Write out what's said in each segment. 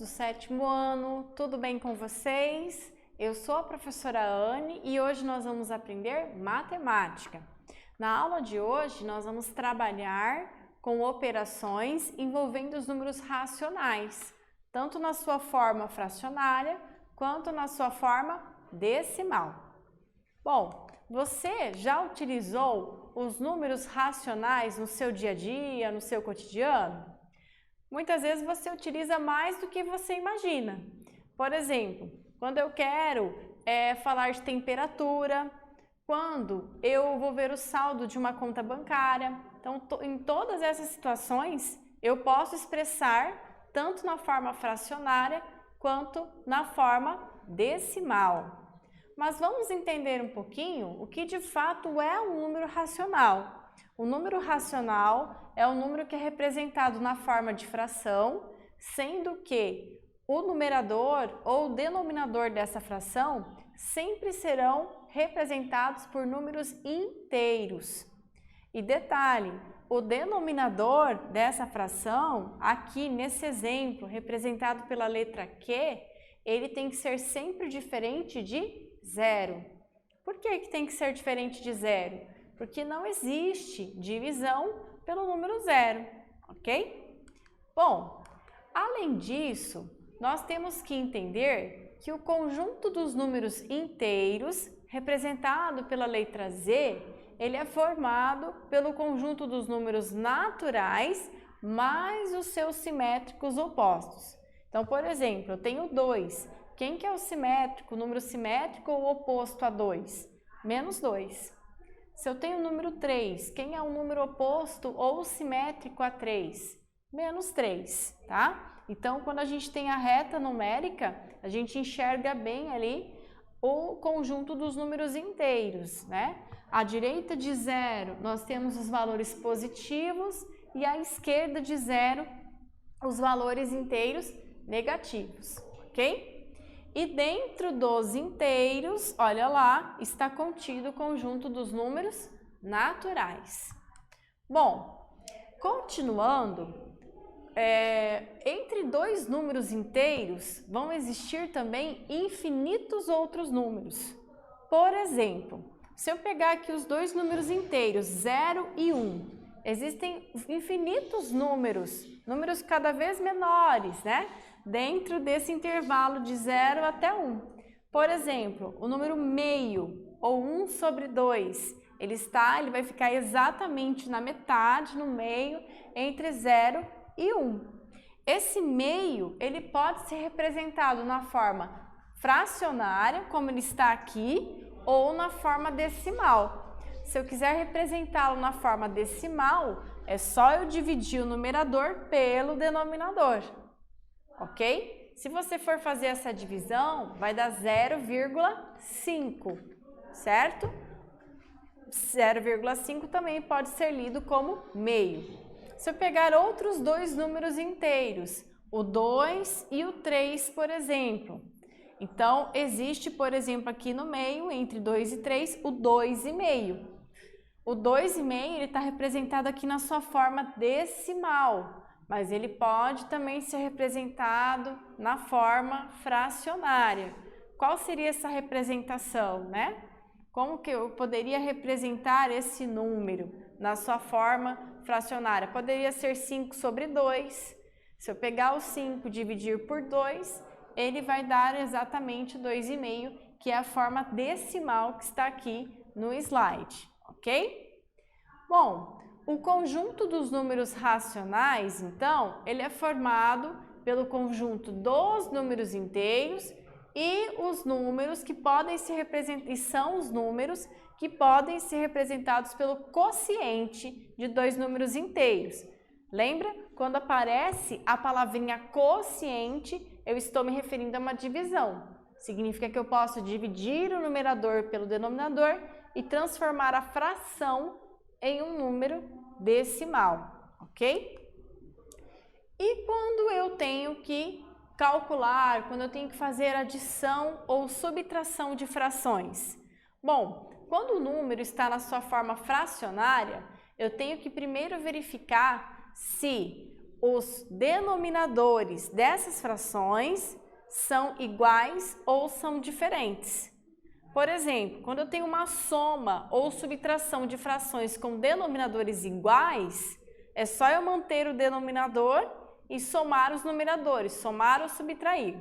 do 7º ano, tudo bem com vocês? Eu sou a professora Anne e hoje nós vamos aprender matemática. Na aula de hoje nós vamos trabalhar com operações envolvendo os números racionais, tanto na sua forma fracionária quanto na sua forma decimal. Bom, você já utilizou os números racionais no seu dia a dia, no seu cotidiano? Muitas vezes você utiliza mais do que você imagina. Por exemplo, quando eu quero falar de temperatura, quando eu vou ver o saldo de uma conta bancária. Então, em todas essas situações, eu posso expressar tanto na forma fracionária quanto na forma decimal. Mas vamos entender um pouquinho o que de fato é um número racional. O número racional é um número que é representado na forma de fração, sendo que o numerador ou o denominador dessa fração sempre serão representados por números inteiros. E detalhe, o denominador dessa fração, aqui nesse exemplo, representado pela letra Q, ele tem que ser sempre diferente de zero. Por que tem que ser diferente de zero? Porque não existe divisão pelo número zero, ok? Bom, além disso, nós temos que entender que o conjunto dos números inteiros, representado pela letra Z, ele é formado pelo conjunto dos números naturais mais os seus simétricos opostos. Então, por exemplo, eu tenho 2. Quem que é o simétrico, o número simétrico ou oposto a 2? Menos 2. Se eu tenho o número 3, quem é o número oposto ou simétrico a 3? Menos 3, tá? Então, quando a gente tem a reta numérica, a gente enxerga bem ali o conjunto dos números inteiros, né? À direita de 0, nós temos os valores positivos e à esquerda de 0, os valores inteiros negativos, ok? E dentro dos inteiros, olha lá, está contido o conjunto dos números naturais. Bom, continuando, entre dois números inteiros vão existir também infinitos outros números. Por exemplo, se eu pegar aqui os dois números inteiros, 0 e 1, existem infinitos números cada vez menores, né? Dentro desse intervalo de 0 até 1. Por exemplo, o número meio, ou 1 sobre 2, ele vai ficar exatamente na metade, no meio, entre 0 e 1. Esse meio, ele pode ser representado na forma fracionária, como ele está aqui, ou na forma decimal. Se eu quiser representá-lo na forma decimal, é só eu dividir o numerador pelo denominador. Ok? Se você for fazer essa divisão, vai dar 0,5, certo? 0,5 também pode ser lido como meio. Se eu pegar outros dois números inteiros, o 2 e o 3, por exemplo. Então, existe, por exemplo, aqui no meio, entre 2 e 3, o 2,5. O 2,5 ele está representado aqui na sua forma decimal. Mas ele pode também ser representado na forma fracionária. Qual seria essa representação, né? Como que eu poderia representar esse número na sua forma fracionária? Poderia ser 5 sobre 2. Se eu pegar o 5 e dividir por 2, ele vai dar exatamente 2,5, que é a forma decimal que está aqui no slide, ok? Bom, o conjunto dos números racionais, então, ele é formado pelo conjunto dos números inteiros e os números que podem ser representados, e são os números que podem ser representados pelo quociente de dois números inteiros. Lembra? Quando aparece a palavrinha quociente, eu estou me referindo a uma divisão. Significa que eu posso dividir o numerador pelo denominador e transformar a fração em um número decimal, ok? E quando eu tenho que calcular, quando eu tenho que fazer adição ou subtração de frações? Bom, quando o número está na sua forma fracionária, eu tenho que primeiro verificar se os denominadores dessas frações são iguais ou são diferentes. Por exemplo, quando eu tenho uma soma ou subtração de frações com denominadores iguais, é só eu manter o denominador e somar os numeradores, somar ou subtrair.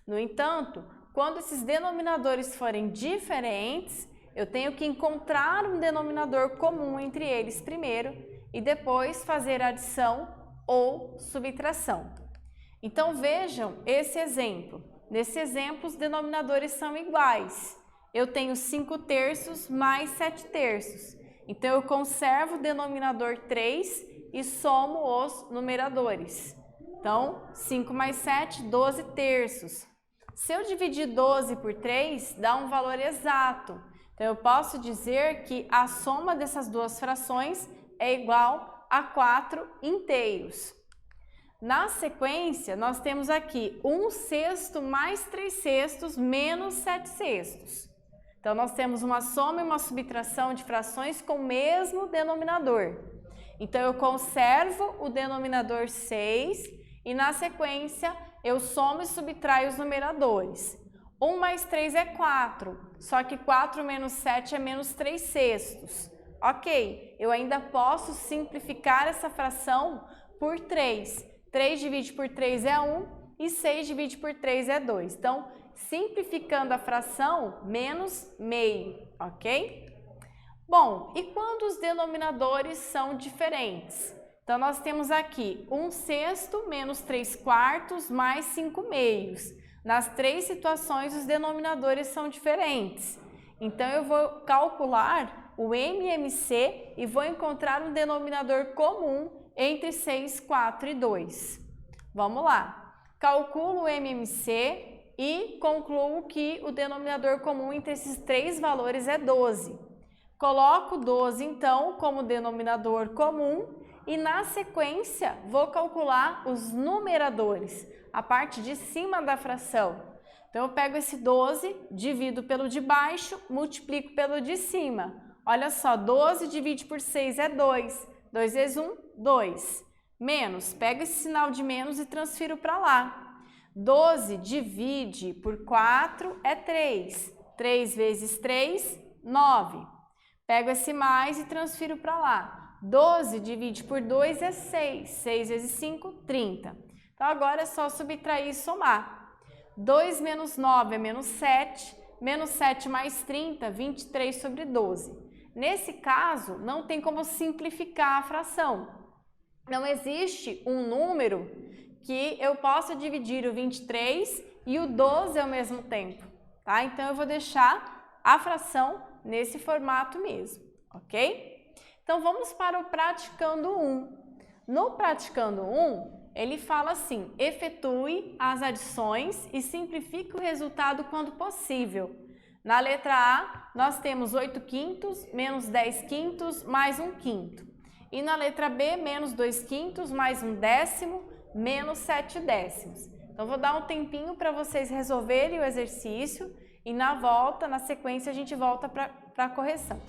No entanto, quando esses denominadores forem diferentes, eu tenho que encontrar um denominador comum entre eles primeiro e depois fazer adição ou subtração. Então vejam esse exemplo. Nesse exemplo, os denominadores são iguais. Eu tenho 5/3 mais 7/3. Então eu conservo o denominador 3 e somo os numeradores. Então, 5 mais 7, 12/3. Se eu dividir 12 por 3, dá um valor exato. Então, eu posso dizer que a soma dessas duas frações é igual a 4/2. Na sequência, nós temos aqui 1/6 mais 3/6 menos 7/6. Então, nós temos uma soma e uma subtração de frações com o mesmo denominador. Então, eu conservo o denominador 6 e, na sequência, eu somo e subtraio os numeradores. 1 mais 3 é 4, só que 4 menos 7 é menos 3/6. Ok, eu ainda posso simplificar essa fração por 3. 3 divide por 3 é 1 e 6 divide por 3 é 2. Então, simplificando a fração, menos meio, ok? Bom, e quando os denominadores são diferentes? Então, nós temos aqui 1/6 menos 3/4 mais 5/2. Nas três situações, os denominadores são diferentes. Então, eu vou calcular o MMC e vou encontrar um denominador comum entre 6, 4 e 2. Vamos lá. Calculo o MMC e concluo que o denominador comum entre esses três valores é 12. Coloco 12, então, como denominador comum e, na sequência, vou calcular os numeradores, a parte de cima da fração. Então, eu pego esse 12, divido pelo de baixo, multiplico pelo de cima. Olha só, 12 divide por 6 é 2. 2 vezes 1, 2. Menos, pego esse sinal de menos e transfiro para lá. 12 divide por 4 é 3. 3 vezes 3, 9. Pego esse mais e transfiro para lá. 12 divide por 2 é 6. 6 vezes 5, 30. Então, agora é só subtrair e somar. 2 menos 9 é menos 7. Menos 7 mais 30, 23 sobre 12. Nesse caso, não tem como simplificar a fração. Não existe um número que eu possa dividir o 23 e o 12 ao mesmo tempo, tá? Então, eu vou deixar a fração nesse formato mesmo, ok? Então, vamos para o praticando 1. No praticando 1, ele fala assim: efetue as adições e simplifique o resultado quando possível. Na letra A, nós temos 8/5, menos 10/5, mais 1/5. E na letra B, menos 2/5, mais 1/10, menos 7/10. Então, vou dar um tempinho para vocês resolverem o exercício e na volta, na sequência, a gente volta para a correção.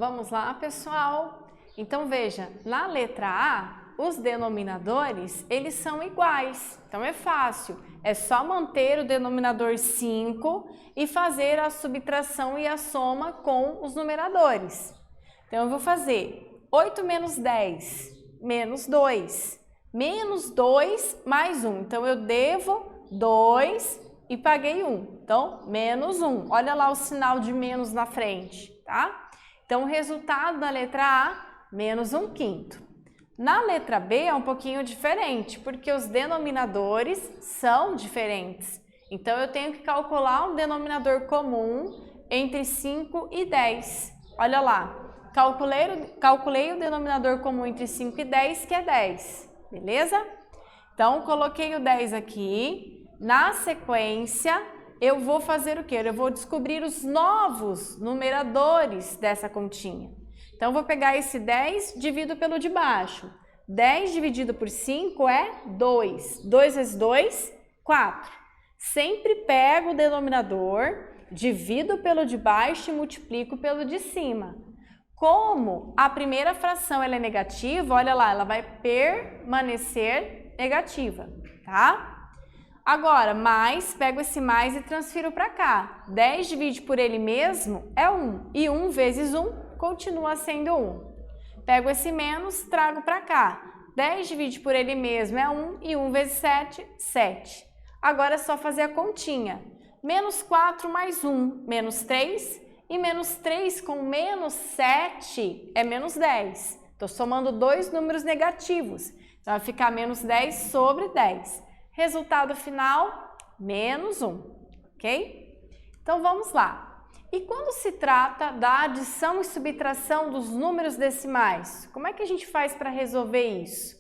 Vamos lá, pessoal? Então, veja, na letra A, os denominadores, eles são iguais. Então, é fácil. É só manter o denominador 5 e fazer a subtração e a soma com os numeradores. Então, eu vou fazer 8 menos 10, menos 2. Menos 2 mais 1. Então, eu devo 2 e paguei 1. Então, menos 1. Olha lá o sinal de menos na frente, tá? Então, o resultado da letra A, menos 1/5. Na letra B é um pouquinho diferente, porque os denominadores são diferentes. Então, eu tenho que calcular um denominador comum entre 5 e 10. Olha lá, calculei o denominador comum entre 5 e 10, que é 10, beleza? Então, coloquei o 10 aqui. Na sequência, eu vou fazer o quê? Eu vou descobrir os novos numeradores dessa continha. Então, eu vou pegar esse 10, divido pelo de baixo. 10 dividido por 5 é 2. 2 vezes 2, 4. Sempre pego o denominador, divido pelo de baixo e multiplico pelo de cima. Como a primeira fração ela é negativa, olha lá, ela vai permanecer negativa, tá? Agora, mais, pego esse mais e transfiro para cá. 10 divide por ele mesmo é 1. E 1 vezes 1 continua sendo 1. Pego esse menos, trago para cá. 10 divide por ele mesmo é 1. E 1 vezes 7, 7. Agora é só fazer a continha. Menos 4 mais 1, menos 3. E menos 3 com menos 7 é menos 10. Estou somando dois números negativos. Então, vai ficar menos 10 sobre 10. Resultado final, menos 1, ok? Então, vamos lá. E quando se trata da adição e subtração dos números decimais, como é que a gente faz para resolver isso?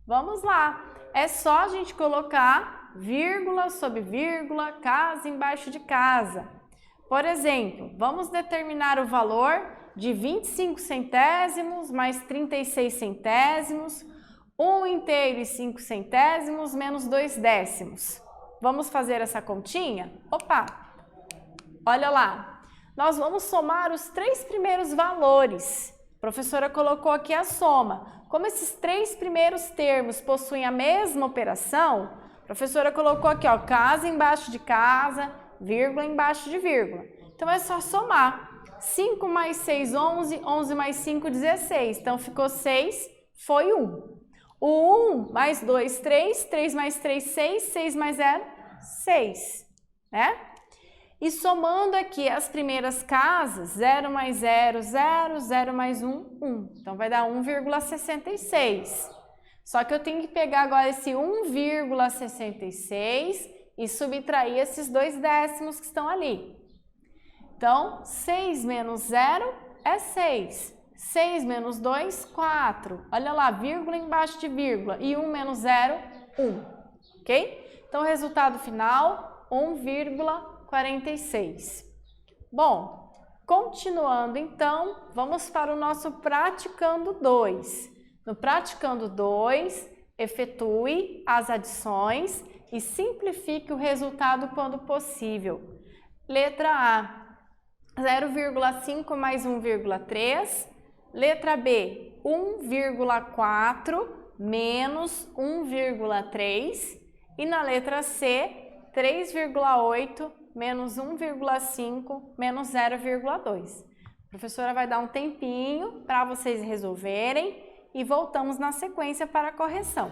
Vamos lá. É só a gente colocar vírgula sobre vírgula, casa embaixo de casa. Por exemplo, vamos determinar o valor de 25 centésimos mais 36 centésimos, 1 inteiro e 5 centésimos menos 2 décimos. Vamos fazer essa continha? Opa! Olha lá, nós vamos somar os três primeiros valores. A professora colocou aqui a soma. Como esses três primeiros termos possuem a mesma operação, a professora colocou aqui, ó, casa embaixo de casa, vírgula embaixo de vírgula. Então, é só somar. 5 mais 6, 11, 11 mais 5, 16. Então, ficou 6, foi 1. O 1 mais 2, 3, 3 mais 3, 6, 6 mais 0, 6, né? E somando aqui as primeiras casas, 0 mais 0, 0, 0 mais 1, 1. Então, vai dar 1,66. Só que eu tenho que pegar agora esse 1,66 e subtrair esses 2 décimos que estão ali. Então, 6 menos 0 é 6. 6 menos 2, 4. Olha lá, vírgula embaixo de vírgula. E 1 menos 0, 1. Ok? Então, o resultado final, 1,46. Bom, continuando então, vamos para o nosso praticando 2. No praticando 2, efetue as adições e simplifique o resultado quando possível. Letra A, 0,5 mais 1,3. Letra B, 1,4 menos 1,3. E na letra C, 3,8 menos 1,5 menos 0,2. A professora vai dar um tempinho para vocês resolverem e voltamos na sequência para a correção.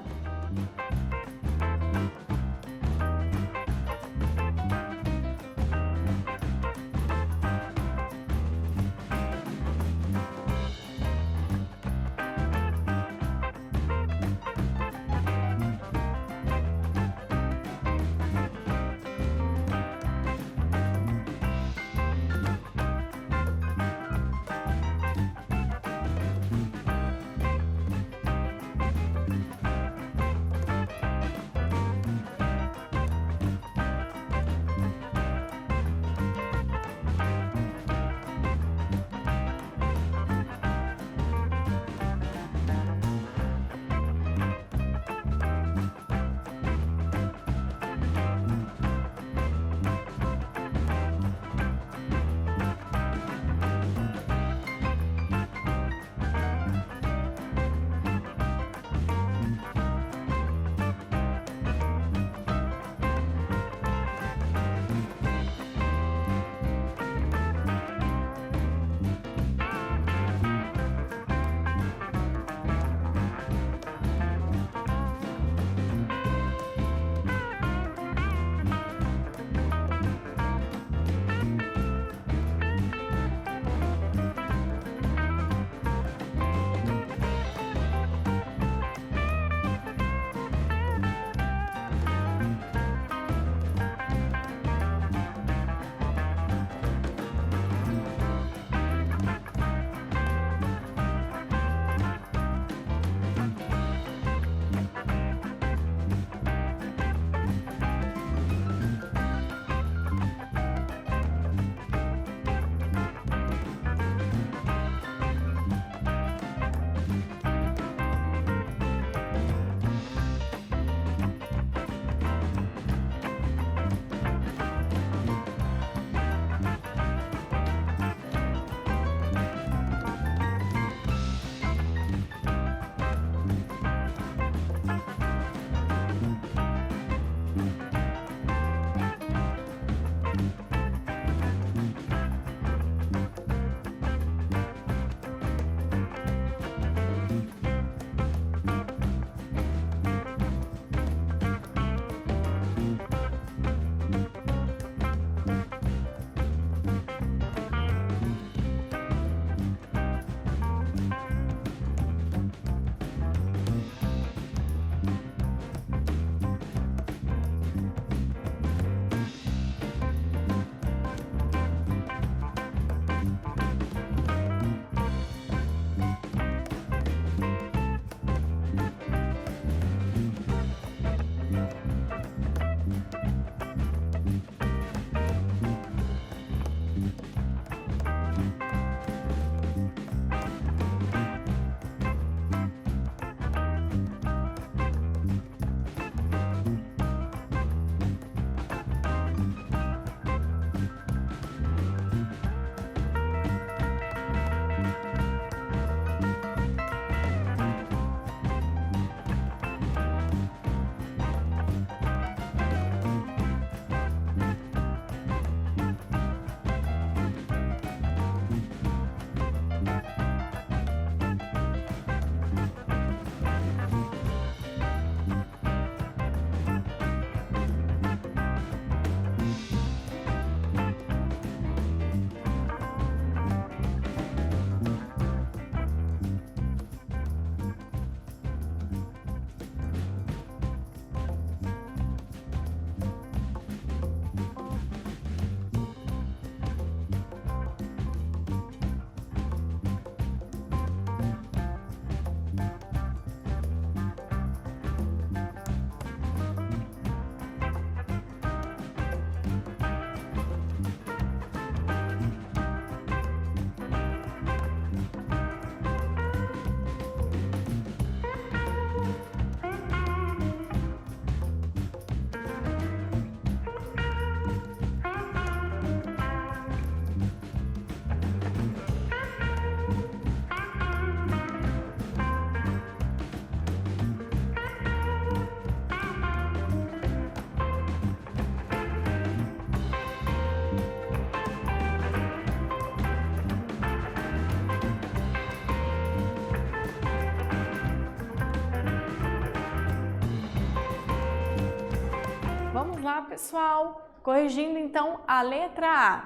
lá, pessoal, corrigindo então a letra A.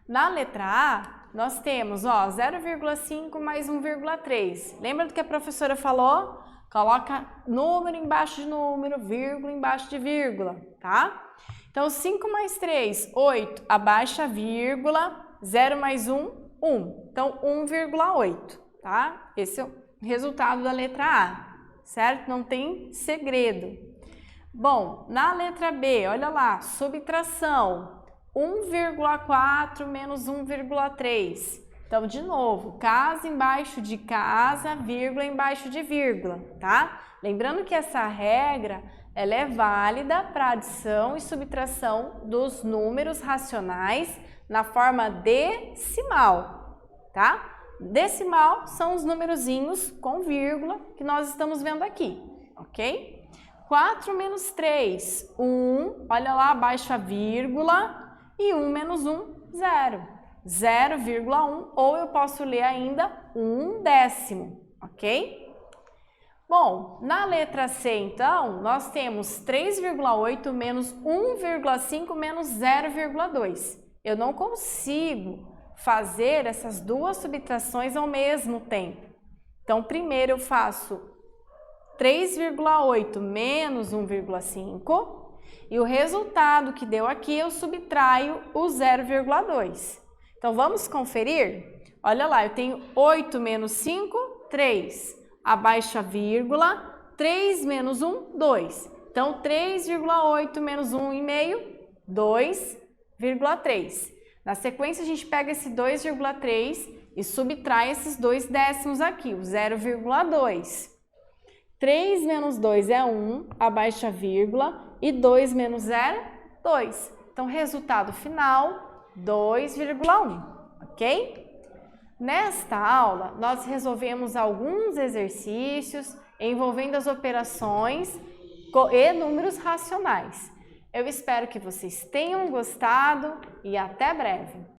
Na letra A, nós temos, ó, 0,5 mais 1,3. Lembra do que a professora falou? Coloca número embaixo de número, vírgula embaixo de vírgula, tá? Então, 5 mais 3, 8, abaixa a vírgula, 0 mais 1, 1. Então, 1,8, tá? Esse é o resultado da letra A, certo? Não tem segredo. Bom, na letra B, olha lá, subtração, 1,4 menos 1,3. Então, de novo, casa embaixo de casa, vírgula embaixo de vírgula, tá? Lembrando que essa regra, ela é válida para adição e subtração dos números racionais na forma decimal, tá? Decimal são os numerozinhos com vírgula que nós estamos vendo aqui, ok? 4 menos 3, 1, olha lá, abaixo a vírgula, e 1 menos 1, 0. 0,1, ou eu posso ler ainda 1/10, ok? Bom, na letra C, então, nós temos 3,8 menos 1,5 menos 0,2. Eu não consigo fazer essas duas subtrações ao mesmo tempo. Então, primeiro eu faço 3,8 menos 1,5 e o resultado que deu aqui eu subtraio o 0,2. Então, vamos conferir? Olha lá, eu tenho 8 menos 5, 3. Abaixo a vírgula, 3 menos 1, 2. Então, 3,8 menos 1,5, 2,3. Na sequência, a gente pega esse 2,3 e subtrai esses 2 décimos aqui, o 0,2. 3 menos 2 é 1, abaixo a vírgula, e 2 menos 0, 2. Então, resultado final, 2,1, ok? Nesta aula, nós resolvemos alguns exercícios envolvendo as operações e números racionais. Eu espero que vocês tenham gostado e até breve!